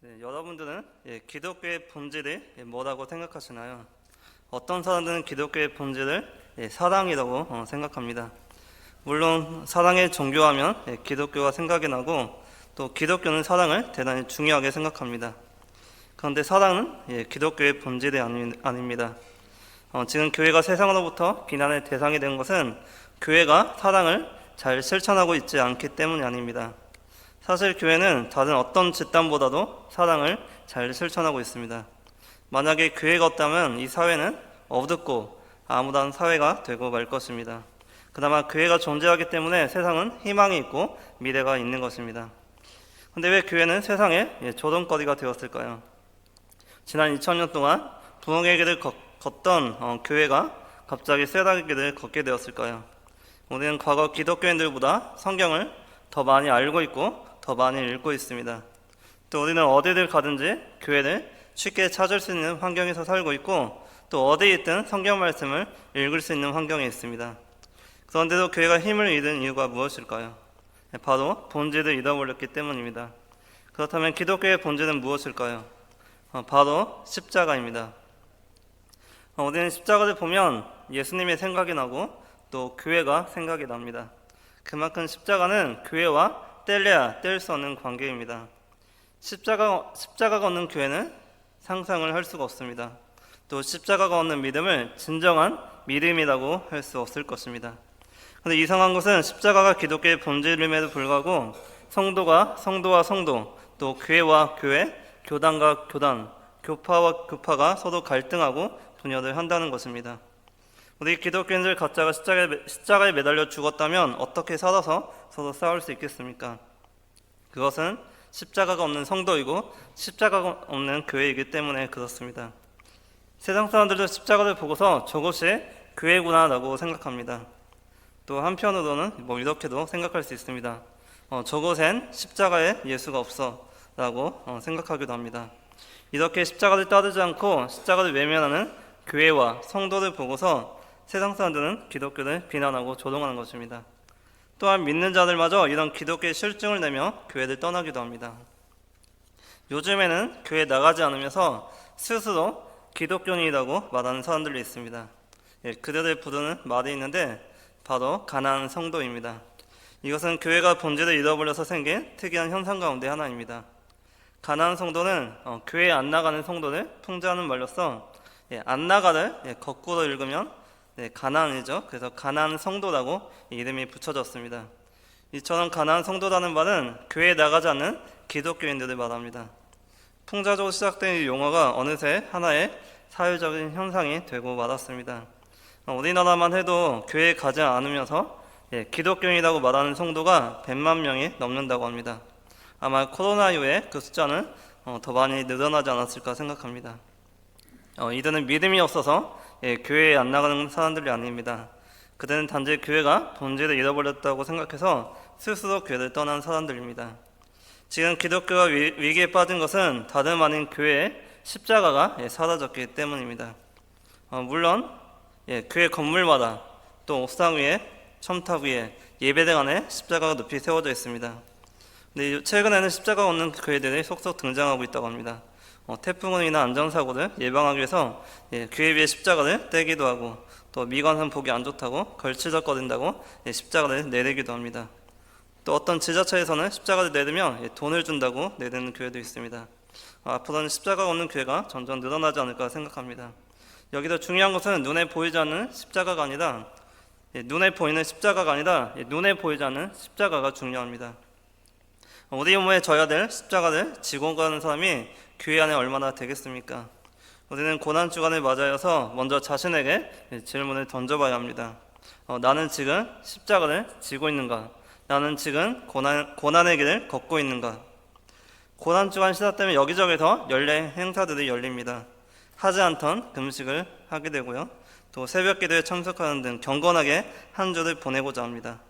네, 여러분들은 기독교의 본질이 뭐라고 생각하시나요? 어떤 사람들은 기독교의 본질을 사랑이라고 생각합니다. 물론 사랑의 종교하면 기독교가 생각이 나고 또 기독교는 사랑을 대단히 중요하게 생각합니다. 그런데 사랑은 기독교의 본질이 아닙니다. 지금 교회가 세상으로부터 비난의 대상이 된 것은 교회가 사랑을 잘 실천하고 있지 않기 때문이 아닙니다. 사실 교회는 다른 어떤 집단보다도 사랑을 잘 실천하고 있습니다. 만약에 교회가 없다면 이 사회는 어둡고 암울한 사회가 되고 말 것입니다. 그나마 교회가 존재하기 때문에 세상은 희망이 있고 미래가 있는 것입니다. 그런데 왜 교회는 세상의 조롱거리가 되었을까요? 지난 2000년 동안 부흥의 길을 걷던 교회가 갑자기 쇠락의 길을 걷게 되었을까요? 우리는 과거 기독교인들보다 성경을 더 많이 알고 있고 더 많이 읽고 있습니다. 또 우리는 어디를 가든지 교회를 쉽게 찾을 수 있는 환경에서 살고 있고 또 어디에 있든 성경 말씀을 읽을 수 있는 환경에 있습니다. 그런데도 교회가 힘을 잃은 이유가 무엇일까요? 바로 본질을 잃어버렸기 때문입니다. 그렇다면 기독교의 본질은 무엇일까요? 바로 십자가입니다. 우리는 십자가를 보면 예수님의 생각이 나고 또 교회가 생각이 납니다. 그만큼 십자가는 교회와 뗄래야 뗄 수 없는 관계입니다. 십자가가 없는 교회는 상상을 할 수가 없습니다. 또 십자가가 없는 믿음을 진정한 믿음이라고 할 수 없을 것입니다. 그런데 이상한 것은 십자가가 기독교의 본질임에도 불구하고 성도와 성도, 또 교회와 교회, 교단과 교단, 교파와 교파가 서로 갈등하고 분열을 한다는 것입니다. 우리 기독교인들 각자가 십자가에 매달려 죽었다면 어떻게 살아서 서로 싸울 수 있겠습니까? 그것은 십자가가 없는 성도이고 십자가가 없는 교회이기 때문에 그렇습니다. 세상 사람들도 십자가를 보고서 저것이 교회구나라고 생각합니다. 또 한편으로는 이렇게도 생각할 수 있습니다. 저곳엔 십자가에 예수가 없어 라고 생각하기도 합니다. 이렇게 십자가를 따르지 않고 십자가를 외면하는 교회와 성도를 보고서 세상 사람들은 기독교를 비난하고 조롱하는 것입니다. 또한 믿는 자들마저 이런 기독교의 실증을 내며 교회를 떠나기도 합니다. 요즘에는 교회 나가지 않으면서 스스로 기독교인이라고 말하는 사람들이 있습니다. 그들을 부르는 말이 있는데 바로 가난한 성도입니다. 이것은 교회가 본질을 잃어버려서 생긴 특이한 현상 가운데 하나입니다. 가난한 성도는 교회에 안 나가는 성도를 풍자하는 말로써 안 나가를 거꾸로 읽으면 가난이죠. 그래서 가난한 성도라고 이름이 붙여졌습니다. 이처럼 가난한 성도라는 말은 교회에 나가지 않는 기독교인들을 말합니다. 풍자적으로 시작된 이 용어가 어느새 하나의 사회적인 현상이 되고 말았습니다. 우리나라만 해도 교회에 가지 않으면서 기독교인이라고 말하는 성도가 100만 명이 넘는다고 합니다. 아마 코로나 이후에 그 숫자는 더 많이 늘어나지 않았을까 생각합니다. 이들은 믿음이 없어서 교회에 안 나가는 사람들이 아닙니다. 그들은 단지 교회가 본질을 잃어버렸다고 생각해서 스스로 교회를 떠난 사람들입니다. 지금 기독교가 위기에 빠진 것은 다름 아닌 교회의 십자가가 사라졌기 때문입니다. 물론 교회 건물마다 또 옥상 위에 첨탑 위에 예배당 안에 십자가가 높이 세워져 있습니다. 근데 최근에는 십자가가 없는 교회들이 속속 등장하고 있다고 합니다. 태풍으로 인한 안전사고를 예방하기 위해서 교회 위에 십자가를 떼기도 하고 또 미관상 보기 안 좋다고 걸치적거린다고 십자가를 내리기도 합니다. 또 어떤 지자체에서는 십자가를 내리면 돈을 준다고 내리는 교회도 있습니다. 앞으로는 십자가가 없는 교회가 점점 늘어나지 않을까 생각합니다. 여기서 중요한 것은 눈에 보이지 않는 십자가가 아니라 눈에 보이는 십자가가 아니라 눈에 보이지 않는 십자가가 중요합니다. 우리 몸에 져야 될 십자가를 지고 가는 사람이 교회 안에 얼마나 되겠습니까? 우리는 고난주간을 맞아서 먼저 자신에게 질문을 던져봐야 합니다. 나는 지금 십자가를 지고 있는가? 나는 지금 고난의 길을 걷고 있는가? 고난주간 시작되면 여기저기서 연례 행사들이 열립니다. 하지 않던 금식을 하게 되고요. 또 새벽 기도에 참석하는 등 경건하게 한 주를 보내고자 합니다.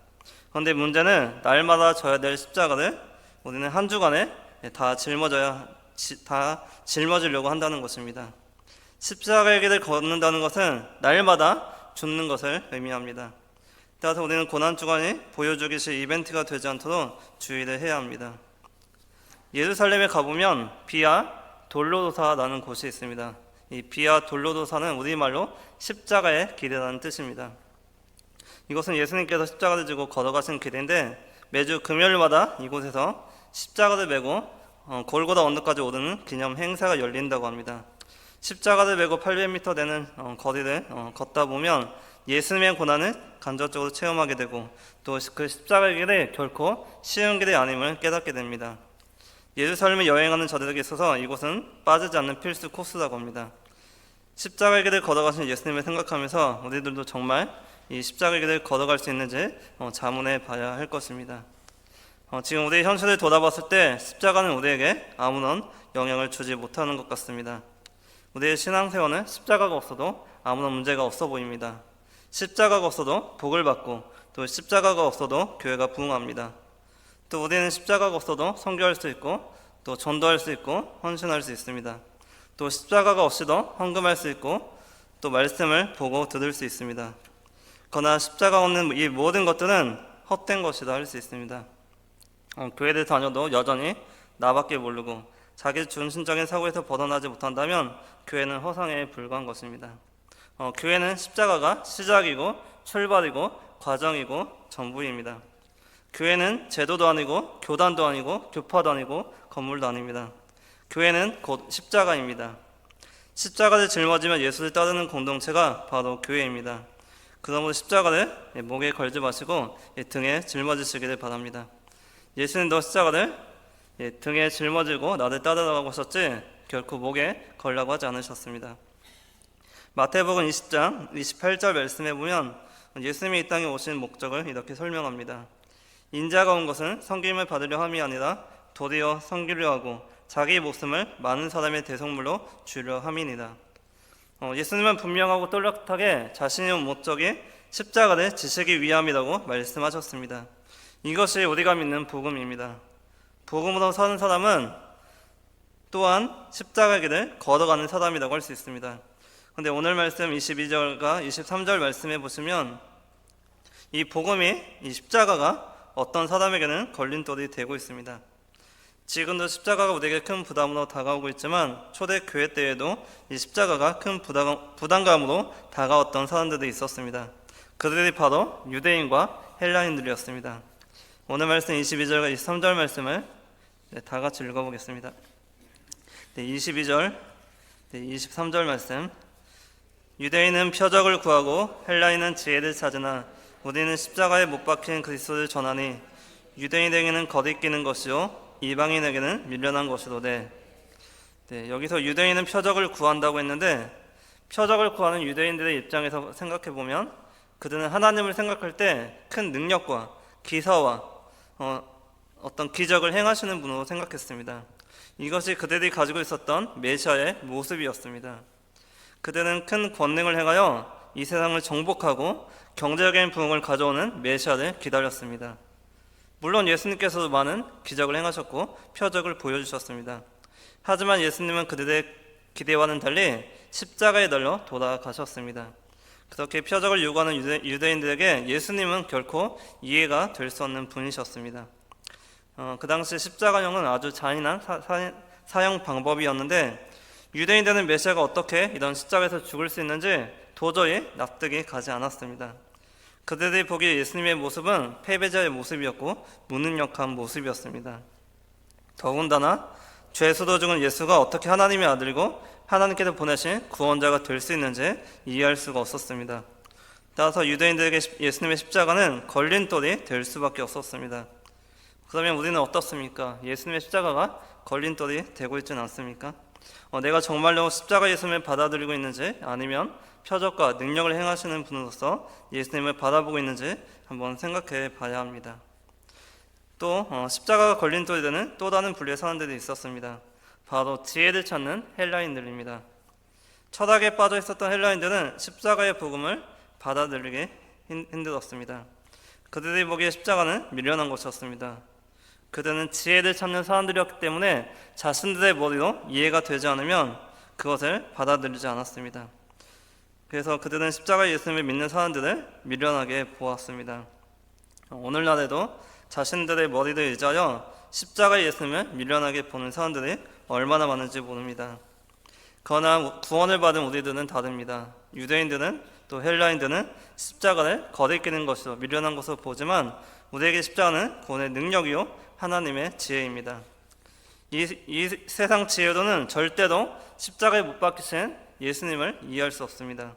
그런데 문제는 날마다 져야 될 십자가를 우리는 한 주간에 다 짊어지려고 한다는 것입니다. 십자가의 길을 걷는다는 것은 날마다 죽는 것을 의미합니다. 따라서 우리는 고난주간이 보여주기식 이벤트가 되지 않도록 주의를 해야 합니다. 예루살렘에 가보면 비아 돌로도사라는 곳이 있습니다. 이 비아 돌로도사는 우리말로 십자가의 길이라는 뜻입니다. 이곳은 예수님께서 십자가를 지고 걸어가신 길인데 매주 금요일마다 이곳에서 십자가를 메고 골고다 언덕까지 오르는 기념 행사가 열린다고 합니다. 십자가를 메고 800m 되는 거리를 걷다 보면 예수님의 고난을 간접적으로 체험하게 되고 또 그 십자가의 길이 결코 쉬운 길이 아님을 깨닫게 됩니다. 예루살렘에 여행하는 저들에게 있어서 이곳은 빠지지 않는 필수 코스라고 합니다. 십자가의 길을 걸어가신 예수님을 생각하면서 우리들도 정말 이 십자가의 길을 걸어갈 수 있는지 자문해 봐야 할 것입니다. 지금 우리의 현실을 돌아봤을 때 십자가는 우리에게 아무런 영향을 주지 못하는 것 같습니다. 우리의 신앙생활은 십자가가 없어도 아무런 문제가 없어 보입니다. 십자가가 없어도 복을 받고 또 십자가가 없어도 교회가 부흥합니다. 또 우리는 십자가가 없어도 선교할 수 있고 또 전도할 수 있고 헌신할 수 있습니다. 또 십자가가 없이도 헌금할 수 있고 또 말씀을 보고 들을 수 있습니다. 그러나 십자가 없는 이 모든 것들은 헛된 것이다 할 수 있습니다. 교회를 다녀도 여전히 나밖에 모르고 자기 중심적인 사고에서 벗어나지 못한다면 교회는 허상에 불과한 것입니다. 교회는 십자가가 시작이고 출발이고 과정이고 전부입니다. 교회는 제도도 아니고 교단도 아니고 교파도 아니고 건물도 아닙니다. 교회는 곧 십자가입니다. 십자가를 짊어지며 예수를 따르는 공동체가 바로 교회입니다. 그러므로 십자가를 목에 걸지 마시고 등에 짊어지시기를 바랍니다. 예수님도 십자가를 등에 짊어지고 나를 따르라고 하셨지 결코 목에 걸라고 하지 않으셨습니다. 마태복음 20장 28절 말씀에 보면 예수님이 이 땅에 오신 목적을 이렇게 설명합니다. 인자가 온 것은 섬김을 받으려 함이 아니라 도리어 섬기려 하고 자기 목숨을 많은 사람의 대속물로 주려 함이니라. 예수님은 분명하고 또렷하게 자신의 목적이 십자가를 지시기 위함이라고 말씀하셨습니다. 이것이 우리가 믿는 복음입니다. 복음으로 사는 사람은 또한 십자가의 길을 걸어가는 사람이라고 할 수 있습니다. 그런데 오늘 말씀 22절과 23절 말씀해 보시면 이 복음이 이 십자가가 어떤 사람에게는 걸림돌이 되고 있습니다. 지금도 십자가가 우리에게 큰 부담으로 다가오고 있지만 초대 교회 때에도 이 십자가가 큰 부담감으로 다가왔던 사람들이 있었습니다. 그들이 바로 유대인과 헬라인들이었습니다. 오늘 말씀 22절과 23절 말씀을 다 같이 읽어보겠습니다. 22절, 23절 말씀. 유대인은 표적을 구하고 헬라인은 지혜를 찾으나 우리는 십자가에 못 박힌 그리스도를 전하니 유대인에게는 거리끼는 것이요 이방인에게는 밀려난 것이로되. 여기서 유대인은 표적을 구한다고 했는데 표적을 구하는 유대인들의 입장에서 생각해 보면 그들은 하나님을 생각할 때 큰 능력과 기사와 어떤 기적을 행하시는 분으로 생각했습니다. 이것이 그들이 가지고 있었던 메시아의 모습이었습니다. 그들은 큰 권능을 행하여 이 세상을 정복하고 경제적인 부흥을 가져오는 메시아를 기다렸습니다. 물론 예수님께서도 많은 기적을 행하셨고 표적을 보여주셨습니다. 하지만 예수님은 그들의 기대와는 달리 십자가에 달려 돌아가셨습니다. 그렇게 표적을 요구하는 유대인들에게 예수님은 결코 이해가 될 수 없는 분이셨습니다. 그 당시 십자가형은 아주 잔인한 사형 방법이었는데 유대인들은 메시아가 어떻게 이런 십자가에서 죽을 수 있는지 도저히 납득이 가지 않았습니다. 그들이 보기에 예수님의 모습은 패배자의 모습이었고 무능력한 모습이었습니다. 더군다나 죄수도 죽은 예수가 어떻게 하나님의 아들이고 하나님께서 보내신 구원자가 될 수 있는지 이해할 수가 없었습니다. 따라서 유대인들에게 예수님의 십자가는 걸림돌이 될 수밖에 없었습니다. 그러면 우리는 어떻습니까? 예수님의 십자가가 걸림돌이 되고 있지는 않습니까? 내가 정말로 십자가 예수님을 받아들이고 있는지 아니면 표적과 능력을 행하시는 분으로서 예수님을 바라보고 있는지 한번 생각해 봐야 합니다. 또 십자가가 걸림돌이 되는 또 다른 분류의 사람들이 있었습니다. 바로 지혜를 찾는 헬라인들입니다. 철학에 빠져 있었던 헬라인들은 십자가의 복음을 받아들이기 힘들었습니다. 그들이 보기에 십자가는 미련한 것이었습니다. 그들은 지혜를 찾는 사람들이었기 때문에 자신들의 머리로 이해가 되지 않으면 그것을 받아들이지 않았습니다. 그래서 그들은 십자가 예수님을 믿는 사람들을 미련하게 보았습니다. 오늘날에도 자신들의 머리를 의지하여 십자가의 예수님을 미련하게 보는 사람들이 얼마나 많은지 모릅니다. 그러나 구원을 받은 우리들은 다릅니다. 유대인들은 또 헬라인들은 십자가를 거리끼는 것으로 미련한 것으로 보지만 우리에게 십자가는 구원의 능력이요 하나님의 지혜입니다. 이 세상 지혜로는 절대로 십자가에 못 박히신 예수님을 이해할 수 없습니다.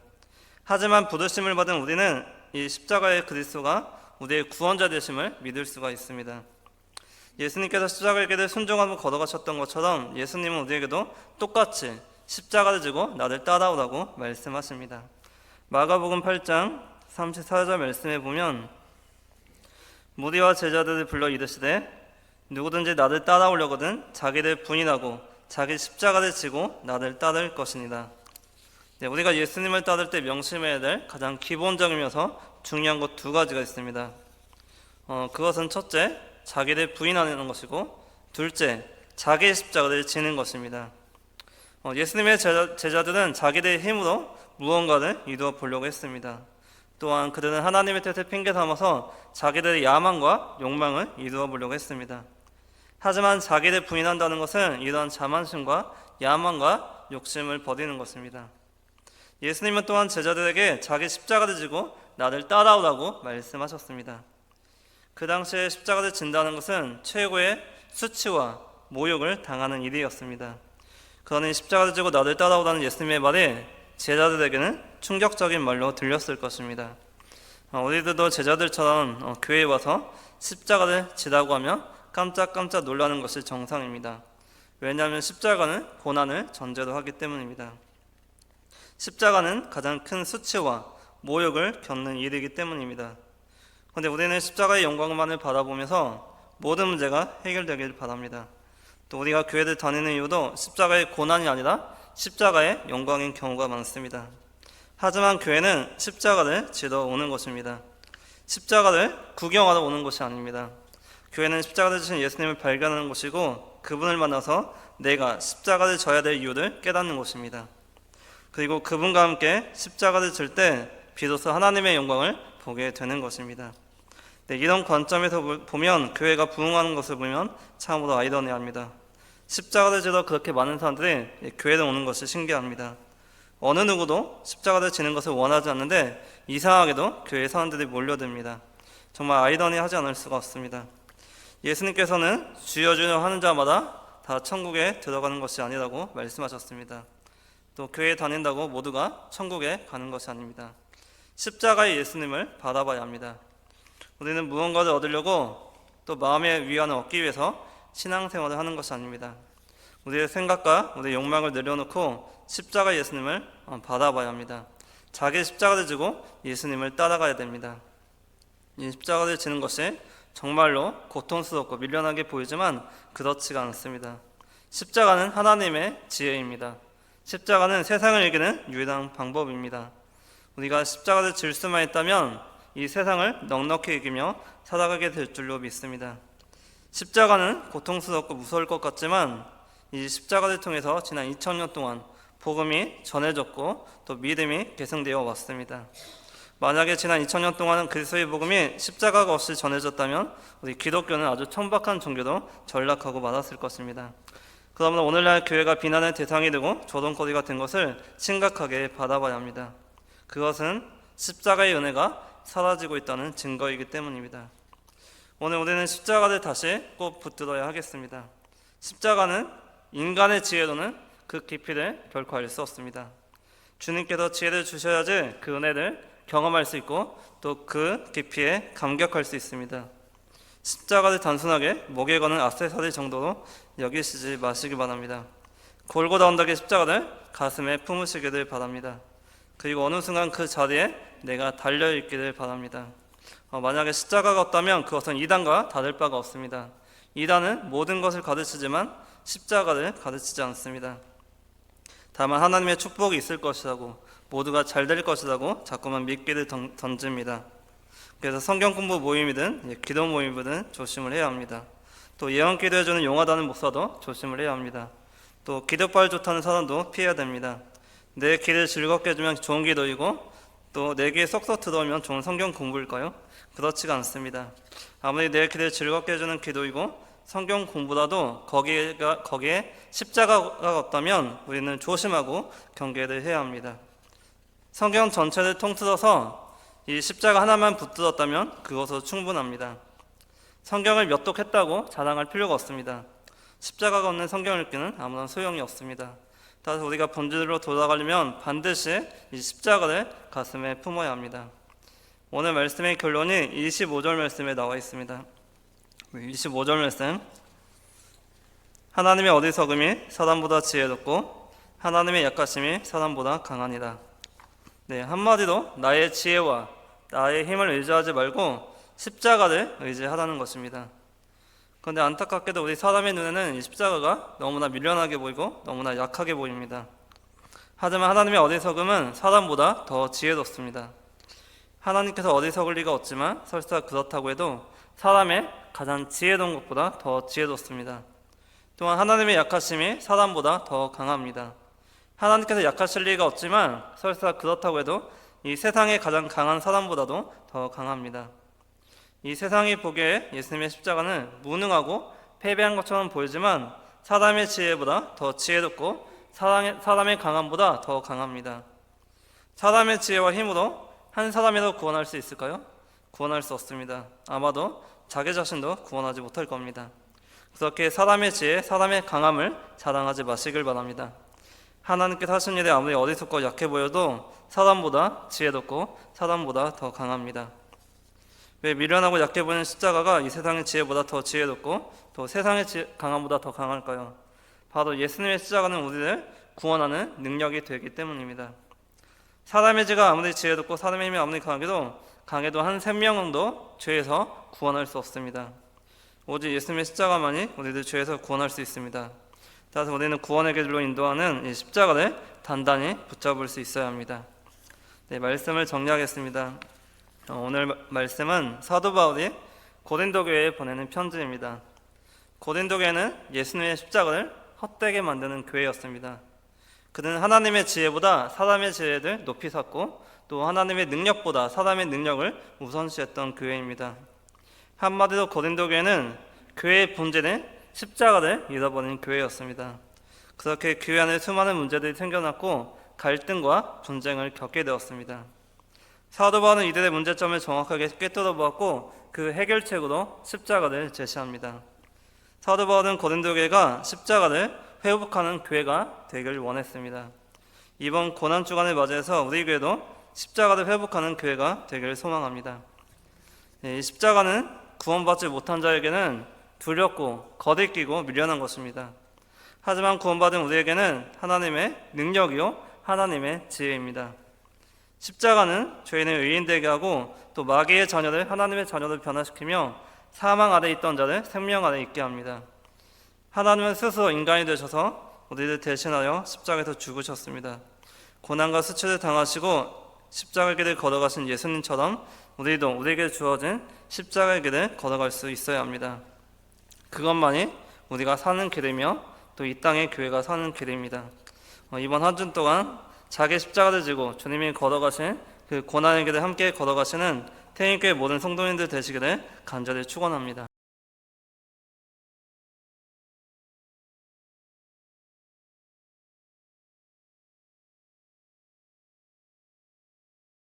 하지만 부르심을 받은 우리는 이 십자가의 그리스도가 우리의 구원자 되심을 믿을 수가 있습니다. 예수님께서 십자가의 길을 순종하고 걸어가셨던 것처럼 예수님은 우리에게도 똑같이 십자가를 지고 나를 따라오라고 말씀하십니다. 마가복음 8장 34절 말씀에 보면 무리와 제자들을 불러 이르시되 누구든지 나를 따라오려거든 자기를 부인하고 자기 십자가를 지고 나를 따를 것이니라. 우리가 예수님을 따를 때 명심해야 될 가장 기본적이면서 중요한 것 두 가지가 있습니다. 그것은 첫째, 자기를 부인하는 것이고 둘째, 자기의 십자가를 지는 것입니다. 예수님의 제자들은 자기들의 힘으로 무언가를 이루어 보려고 했습니다. 또한 그들은 하나님의 뜻을 핑계 삼아서 자기들의 야망과 욕망을 이루어 보려고 했습니다. 하지만 자기를 부인한다는 것은 이러한 자만심과 야망과 욕심을 버리는 것입니다. 예수님은 또한 제자들에게 자기 십자가를 지고 나를 따라오라고 말씀하셨습니다. 그 당시에 십자가를 진다는 것은 최고의 수치와 모욕을 당하는 일이었습니다. 그러니 십자가를 지고 나를 따라오라는 예수님의 말이 제자들에게는 충격적인 말로 들렸을 것입니다. 우리들도 제자들처럼 교회에 와서 십자가를 지라고 하면 깜짝깜짝 놀라는 것이 정상입니다. 왜냐하면 십자가는 고난을 전제로 하기 때문입니다. 십자가는 가장 큰 수치와 모욕을 겪는 일이기 때문입니다. 그런데 우리는 십자가의 영광만을 바라보면서 모든 문제가 해결되길 바랍니다. 또 우리가 교회를 다니는 이유도 십자가의 고난이 아니라 십자가의 영광인 경우가 많습니다. 하지만 교회는 십자가를 지러 오는 것입니다. 십자가를 구경하러 오는 것이 아닙니다. 교회는 십자가를 지신 예수님을 발견하는 곳이고 그분을 만나서 내가 십자가를 져야 될 이유를 깨닫는 곳입니다. 그리고 그분과 함께 십자가를 질 때 비로소 하나님의 영광을 보게 되는 것입니다. 이런 관점에서 보면 교회가 부흥하는 것을 보면 참으로 아이러니합니다. 십자가를 지러 그렇게 많은 사람들이 교회에 오는 것이 신기합니다. 어느 누구도 십자가를 지는 것을 원하지 않는데 이상하게도 교회에 사람들이 몰려듭니다. 정말 아이러니하지 않을 수가 없습니다. 예수님께서는 주여 주여 하는 자마다 다 천국에 들어가는 것이 아니라고 말씀하셨습니다. 또 교회에 다닌다고 모두가 천국에 가는 것이 아닙니다. 십자가의 예수님을 바라봐야 합니다. 우리는 무언가를 얻으려고 또 마음의 위안을 얻기 위해서 신앙생활을 하는 것이 아닙니다. 우리의 생각과 우리의 욕망을 내려놓고 십자가 예수님을 바라봐야 합니다. 자기 십자가를 지고 예수님을 따라가야 됩니다. 이 십자가를 지는 것이 정말로 고통스럽고 미련하게 보이지만 그렇지가 않습니다. 십자가는 하나님의 지혜입니다. 십자가는 세상을 이기는 유일한 방법입니다. 우리가 십자가를 질 수만 있다면 이 세상을 넉넉히 이기며 살아가게 될 줄로 믿습니다. 십자가는 고통스럽고 무서울 것 같지만 이 십자가를 통해서 지난 2000년 동안 복음이 전해졌고 또 믿음이 계승되어 왔습니다. 만약에 지난 2000년 동안 그리스도의 복음이 십자가가 없이 전해졌다면 우리 기독교는 아주 천박한 종교로 전락하고 말았을 것입니다. 그러므로 오늘날 교회가 비난의 대상이 되고 조롱거리가 된 것을 심각하게 바라봐야 합니다. 그것은 십자가의 은혜가 사라지고 있다는 증거이기 때문입니다. 오늘 우리는 십자가를 다시 꼭 붙들어야 하겠습니다. 십자가는 인간의 지혜로는 그 깊이를 결코 알 수 없습니다. 주님께서 지혜를 주셔야지 그 은혜를 경험할 수 있고 또 그 깊이에 감격할 수 있습니다. 십자가를 단순하게 목에 거는 액세서리 정도로 여기시지 마시기 바랍니다. 골고다 언덕의 십자가를 가슴에 품으시기를 바랍니다. 그리고 어느 순간 그 자리에 내가 달려있기를 바랍니다. 만약에 십자가가 없다면 그것은 이단과 다를 바가 없습니다. 이단은 모든 것을 가르치지만 십자가를 가르치지 않습니다. 다만 하나님의 축복이 있을 것이라고 모두가 잘 될 것이라고 자꾸만 미끼를 던집니다. 그래서 성경 공부 모임이든 기도 모임이든 조심을 해야 합니다. 또 예언 기도해주는 용하다는 목사도 조심을 해야 합니다. 또 기도빨 좋다는 사람도 피해야 됩니다. 내 길을 즐겁게 해주면 좋은 기도이고 또 내 귀에 쏙쏙 들어오면 좋은 성경 공부일까요? 그렇지가 않습니다. 아무리 내 귀를 즐겁게 해주는 기도이고 성경 공부라도 거기에 십자가가 없다면 우리는 조심하고 경계를 해야 합니다. 성경 전체를 통틀어서 이 십자가 하나만 붙들었다면 그것으로 충분합니다. 성경을 몇독했다고 자랑할 필요가 없습니다. 십자가가 없는 성경 읽기는 아무런 소용이 없습니다. 따라서 우리가 본질로 돌아가려면 반드시 이 십자가를 가슴에 품어야 합니다. 오늘 말씀의 결론이 25절 말씀에 나와 있습니다. 25절 말씀, 하나님의 어리석음이 사람보다 지혜롭고 하나님의 약하심이 사람보다 강하니라. 네, 한마디로 나의 지혜와 나의 힘을 의지하지 말고 십자가를 의지하라는 것입니다. 그런데 안타깝게도 우리 사람의 눈에는 이 십자가가 너무나 미련하게 보이고 너무나 약하게 보입니다. 하지만 하나님의 어리석음은 사람보다 더 지혜롭습니다. 하나님께서 어리석을 리가 없지만 설사 그렇다고 해도 사람의 가장 지혜로운 것보다 더 지혜롭습니다. 또한 하나님의 약하심이 사람보다 더 강합니다. 하나님께서 약하실 리가 없지만 설사 그렇다고 해도 이 세상의 가장 강한 사람보다도 더 강합니다. 이 세상이 보기에 예수님의 십자가는 무능하고 패배한 것처럼 보이지만 사람의 지혜보다 더 지혜롭고 사람의 강함보다 더 강합니다. 사람의 지혜와 힘으로 한 사람이라도 구원할 수 있을까요? 구원할 수 없습니다. 아마도 자기 자신도 구원하지 못할 겁니다. 그렇게 사람의 지혜, 사람의 강함을 자랑하지 마시길 바랍니다. 하나님께서 하신 일에 아무리 어리석고 약해 보여도 사람보다 지혜롭고 사람보다 더 강합니다. 왜 미련하고 약해 보이는 십자가가 이 세상의 지혜보다 더 지혜롭고 또 세상의 강함보다 더 강할까요? 바로 예수님의 십자가는 우리를 구원하는 능력이 되기 때문입니다. 사람의 지혜가 아무리 지혜롭고 사람의 힘이 아무리 강해도 한 생명도 죄에서 구원할 수 없습니다. 오직 예수님의 십자가만이 우리를 죄에서 구원할 수 있습니다. 따라서 우리는 구원의 길로 인도하는 이 십자가를 단단히 붙잡을 수 있어야 합니다. 네, 말씀을 정리하겠습니다. 오늘 말씀은 사도 바울이 고린도 교회에 보내는 편지입니다. 고린도 교회는 예수님의 십자가를 헛되게 만드는 교회였습니다. 그는 하나님의 지혜보다 사람의 지혜를 높이 샀고 또 하나님의 능력보다 사람의 능력을 우선시했던 교회입니다. 한마디로 고린도 교회는 교회의 본질인 십자가를 잃어버린 교회였습니다. 그렇게 교회 안에 수많은 문제들이 생겨났고 갈등과 분쟁을 겪게 되었습니다. 사도 바울은 이들의 문제점을 정확하게 꿰뚫어 보았고 그 해결책으로 십자가를 제시합니다. 사도 바울은 고린도 교회가 십자가를 회복하는 교회가 되길 원했습니다. 이번 고난 주간을 맞이해서 우리 교회도 십자가를 회복하는 교회가 되길 소망합니다. 이 십자가는 구원받지 못한 자에게는 두렵고 거들끼고 미련한 것입니다. 하지만 구원받은 우리에게는 하나님의 능력이요 하나님의 지혜입니다. 십자가는 죄인을 의인 되게 하고 또 마귀의 자녀를 하나님의 자녀로 변화시키며 사망 아래 있던 자를 생명 아래 있게 합니다. 하나님은 스스로 인간이 되셔서 우리를 대신하여 십자가에서 죽으셨습니다. 고난과 수치를 당하시고 십자가의 길을 걸어가신 예수님처럼 우리도 우리에게 주어진 십자가의 길을 걸어갈 수 있어야 합니다. 그것만이 우리가 사는 길이며 또 이 땅의 교회가 사는 길입니다. 이번 한 주 동안 자기 십자가를 지고 주님이 걸어가신 그 고난의 길을 함께 걸어가시는 태인교회 모든 성도님들 되시기를 간절히 축원합니다.